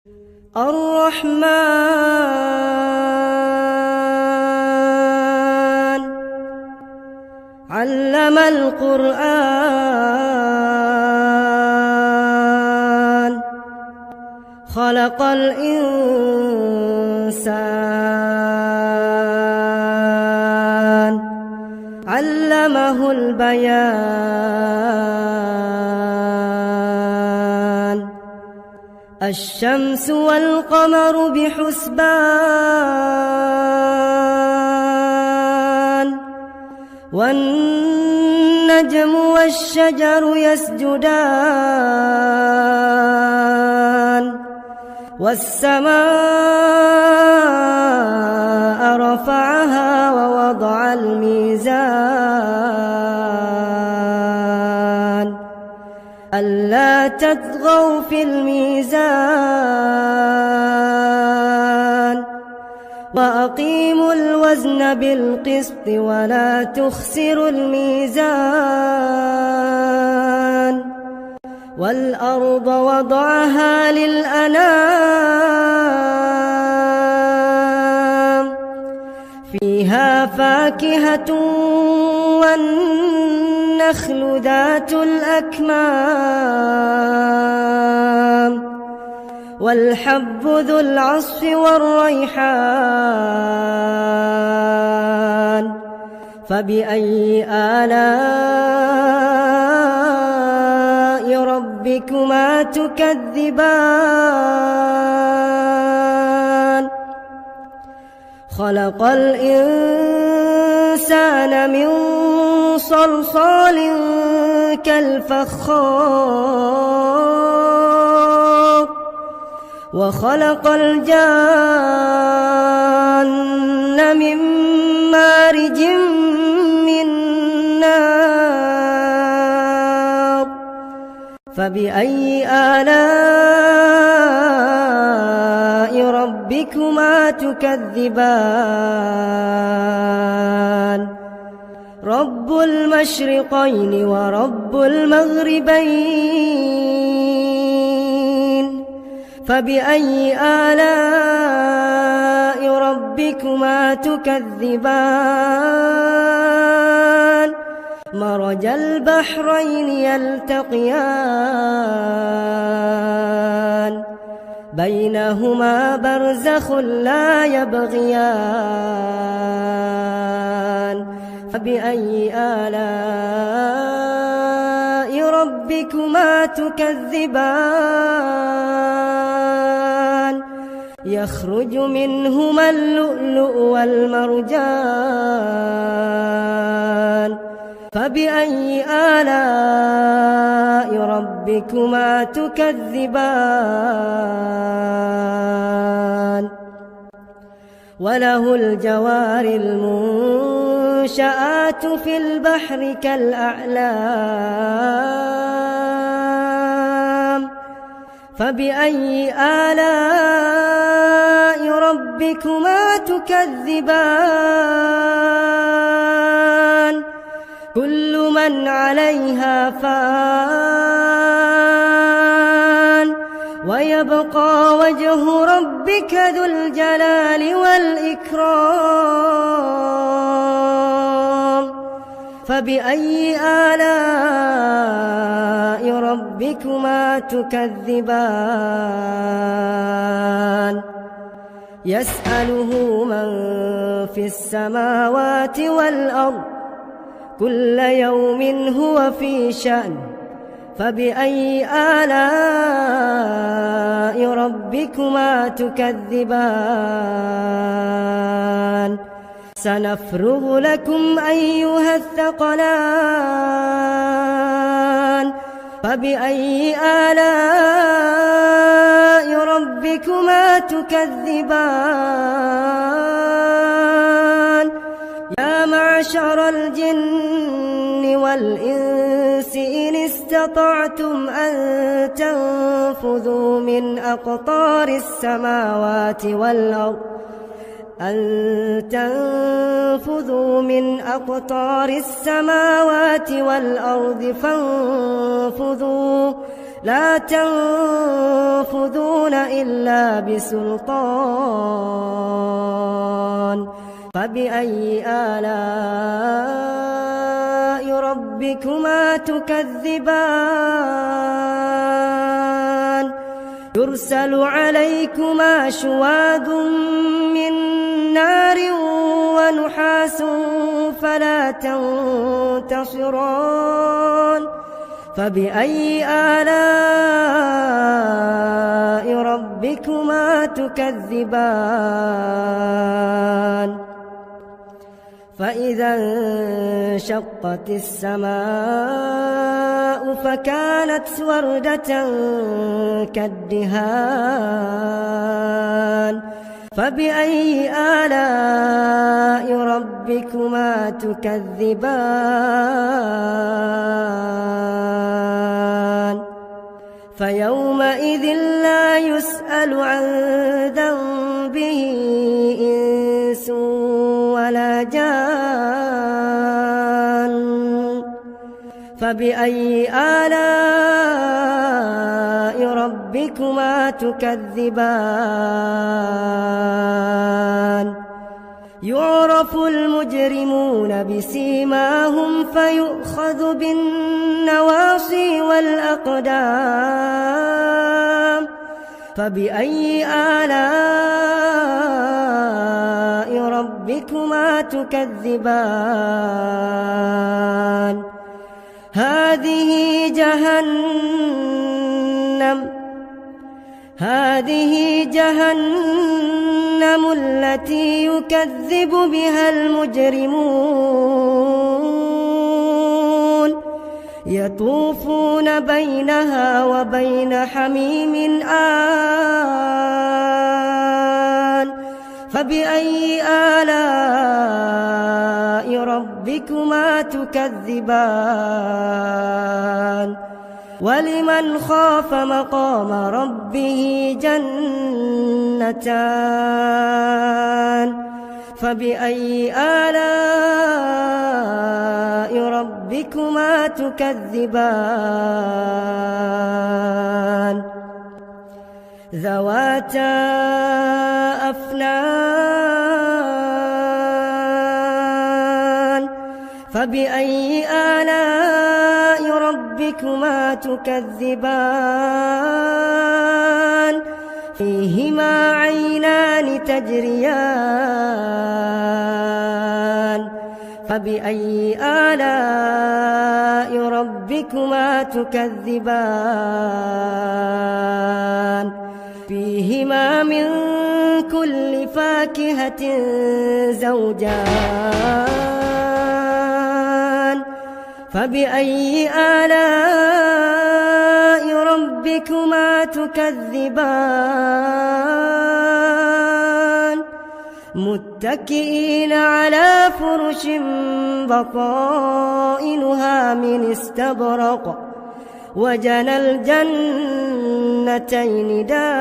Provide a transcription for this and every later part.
الرحمن علم القرآن خلق الإنسان علمه البيان الشمس والقمر بحسبان والنجم والشجر يسجدان والسماء رفعها ووضع الميزان ألا تطغوا في الميزان وأقيموا الوزن بالقسط ولا تخسروا الميزان والأرض وضعها للأنام فيها فاكهة والنخل ذات الأكمام والحب ذو العصف والريحان فبأي آلاء ربكما تكذبان خلق الإنسان من صلصال كالفخار وخلق الجان من مارج من نار فبأي آلاء ربكما تكذبان رب المشرقين ورب المغربين فبأي آلاء ربكما تكذبان مرج البحرين يلتقيان بينهما برزخ لا يبغيان فبأي آلاء ربكما تكذبان يخرج منهما اللؤلؤ والمرجان فبأي آلاء ربكما تكذبان وله الجوار المنشآت في البحر كالأعلام فبأي آلاء ربكما تكذبان كل من عليها فان ويبقى وجه ربك ذو الجلال والإكرام فبأي آلاء ربكما تكذبان يسأله من في السماوات والأرض كل يوم هو في شأن فبأي آلاء ربكما تكذبان سنفرغ لكم أيها الثقلان فبأي آلاء ربكما تكذبان يا معشر الجن والإنس إن استطعتم أن تنفذوا من أقطار السماوات والأرض فانفذوا لا تنفذون إلا بسلطان فبأي آلاء ربكما تكذبان يرسل عليكما شواظ من نار ونحاس فلا تنتصران فبأي آلاء ربكما تكذبان فإذا انشقت السماء فكانت وردة كالدهان فبأي آلاء ربكما تكذبان فيومئذ لا يسأل عن ذنبه إنس ولا جان فبأي آلاء ربكما تكذبان يعرف المجرمون بسيماهم فيؤخذ بالنواصي والأقدام فبأي آلاء ربكما تكذبان هذه جهنم التي يكذب بها المجرمون يطوفون بينها وبين حميم آن فبأي آلاء ربكما تكذبان ولمن خاف مقام ربه جنتان فبأي آلاء ربكما تكذبان ذواتا أفنان فبأي آلاء ربكما تكذبان فيهما عينان تجريان فبأي آلاء ربكما تكذبان فيهما من كل فاكهة زوجان فبأي آلاء ربكما تكذبان متكئين على فرش بطائنها من استبرق وجنى الجنتين دان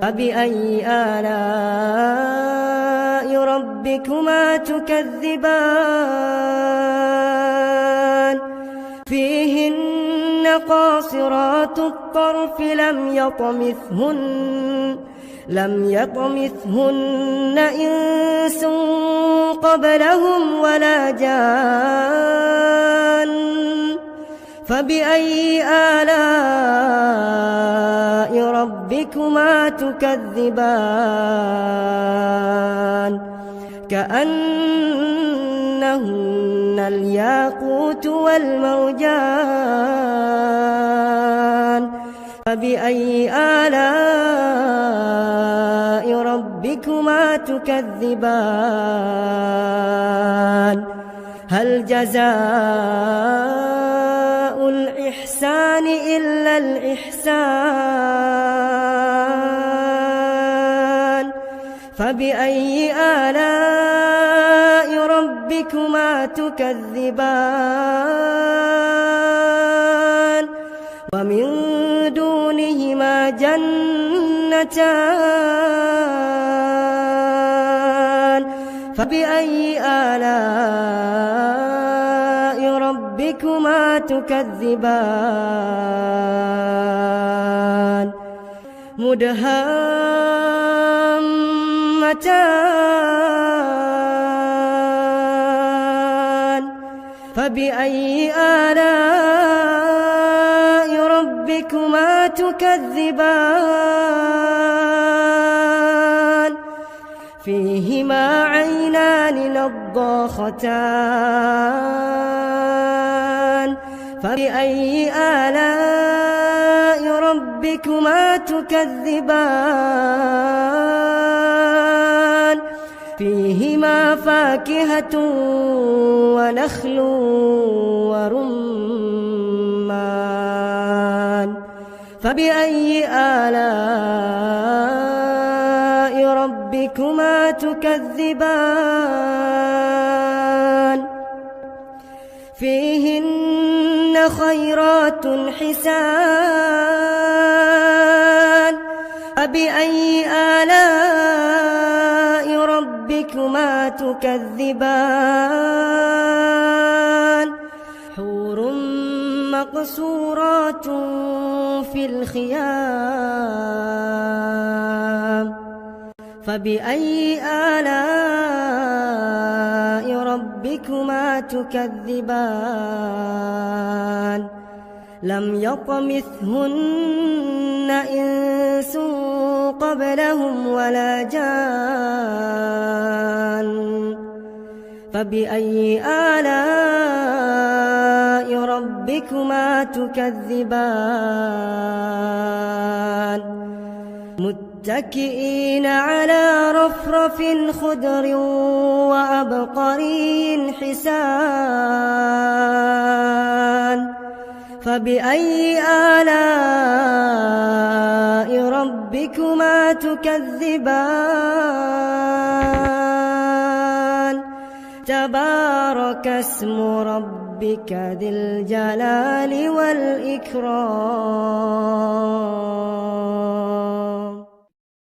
فبأي آلاء ربكما تكذبان فيهن قاصرات الطرف لم يطمثهن إنس قبلهم ولا جان فبأي آلاء ربكما تكذبان كأنهن الياقوت والمرجان فبأي آلاء ربكما تكذبان هل جزاء الإحسان إلا الإحسان فبأي آلاء ربكما تكذبان ومن دونهما جنتان فبأي آلاء ربكما ربكما تكذبان مدهامتان فبأي آلاء ربكما تكذبان فيهما عينان نضاختان فبأي آلاء ربكما تكذبان فيهما فاكهة ونخل ورمان فبأي آلاء ربكما تكذبان فيهن خيرات حسان فبأي آلاء ربكما تكذبان حور مقصورات في الخيام فبأي آلاء ربكما تكذبان لم يطمثهن إنس قبلهم ولا جان فبأي آلاء ربكما تكذبان متكئين على رفرف خضر وعبقري حسان فبأي آلاء ربكما تكذبان تبارك اسم ربك ذي الجلال والإكرام